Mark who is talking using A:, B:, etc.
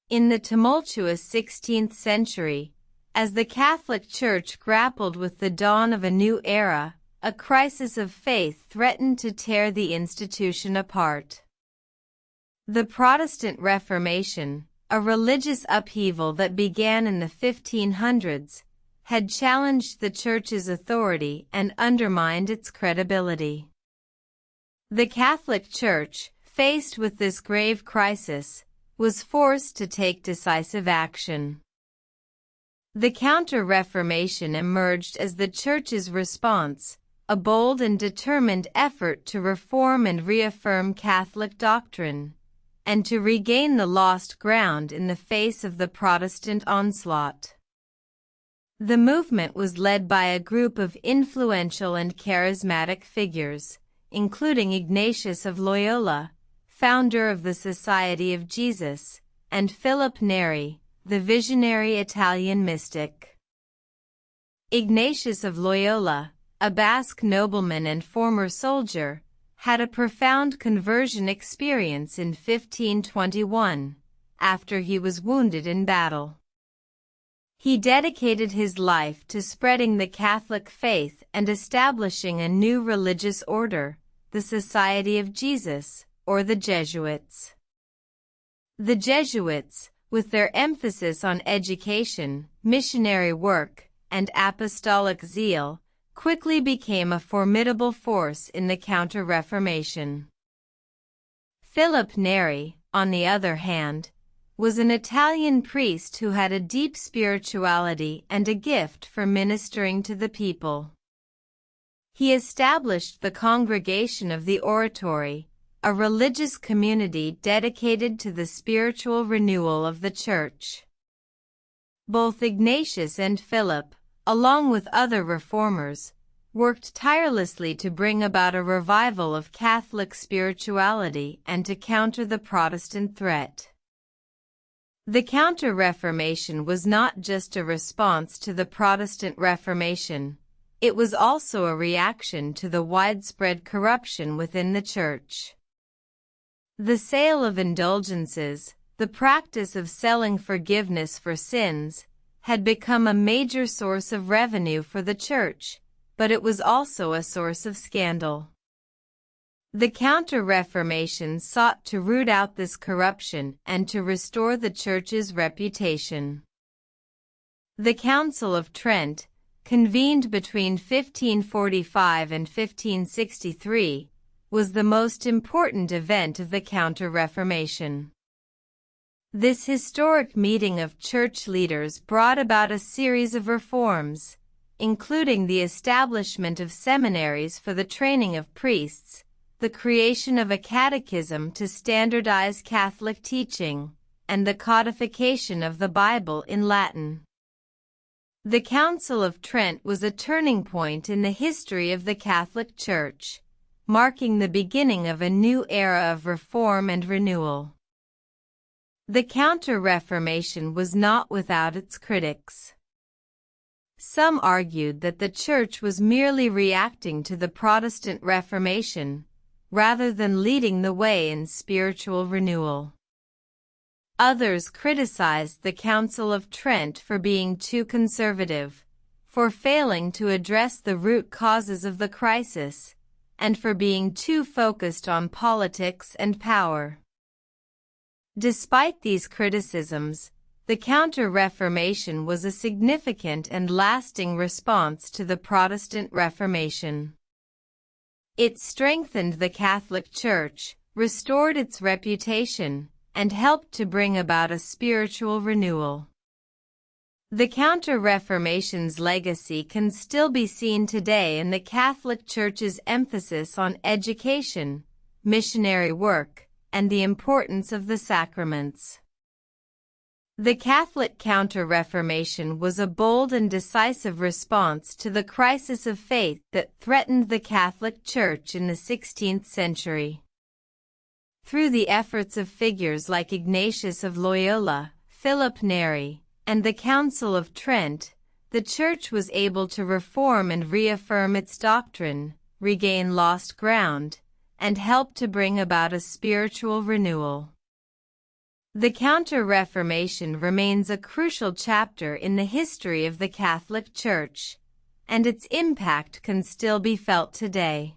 A: In the tumultuous 16th century, as the Catholic Church grappled with the dawn of a new era, a crisis of faith threatened to tear the institution apart. The Protestant Reformation, a religious upheaval that began in the 1500s, had challenged the Church's authority and undermined its credibility. The Catholic Church, faced with this grave crisis, was forced to take decisive action. The Counter Reformation emerged as the Church's response, a bold and determined effort to reform and reaffirm Catholic doctrine, and to regain the lost ground in the face of the Protestant onslaught. The movement was led by a group of influential and charismatic figures, including Ignatius of Loyola, founder of the Society of Jesus, and Philip Neri, the visionary Italian mystic. Ignatius of Loyola, a Basque nobleman and former soldier, had a profound conversion experience in 1521, after he was wounded in battle. He dedicated his life to spreading the Catholic faith and establishing a new religious order, the Society of Jesus, or the Jesuits. The Jesuits, with their emphasis on education, missionary work, and apostolic zeal, quickly became a formidable force in the Counter Reformation. Philip Neri, on the other hand, was an Italian priest who had a deep spirituality and a gift for ministering to the people. He established the Congregation of the Oratory, a religious community dedicated to the spiritual renewal of the Church. Both Ignatius and Philip, along with other reformers, worked tirelessly to bring about a revival of Catholic spirituality and to counter the Protestant threat. The Counter Reformation was not just a response to the Protestant Reformation, it was also a reaction to the widespread corruption within the Church. The sale of indulgences, the practice of selling forgiveness for sins, had become a major source of revenue for the Church, but it was also a source of scandal. The Counter Reformation sought to root out this corruption and to restore the Church's reputation. The Council of Trent, convened between 1545 and 1563, was the most important event of the Counter Reformation. This historic meeting of church leaders brought about a series of reforms, including the establishment of seminaries for the training of priests, the creation of a catechism to standardize Catholic teaching, and the codification of the Bible in Latin. The Council of Trent was a turning point in the history of the Catholic Church, marking the beginning of a new era of reform and renewal. The Counter Reformation was not without its critics. Some argued that the Church was merely reacting to the Protestant Reformation, rather than leading the way in spiritual renewal. Others criticized the Council of Trent for being too conservative, for failing to address the root causes of the crisis, and for being too focused on politics and power. Despite these criticisms, the Counter Reformation was a significant and lasting response to the Protestant Reformation. It strengthened the Catholic Church, restored its reputation, and helped to bring about a spiritual renewal. The Counter Reformation's legacy can still be seen today in the Catholic Church's emphasis on education, missionary work, and the importance of the sacraments. The Catholic Counter Reformation was a bold and decisive response to the crisis of faith that threatened the Catholic Church in the 16th century. Through the efforts of figures like Ignatius of Loyola, Philip Neri, and the Council of Trent, the Church was able to reform and reaffirm its doctrine, regain lost ground, and help to bring about a spiritual renewal. The Counter Reformation remains a crucial chapter in the history of the Catholic Church, and its impact can still be felt today.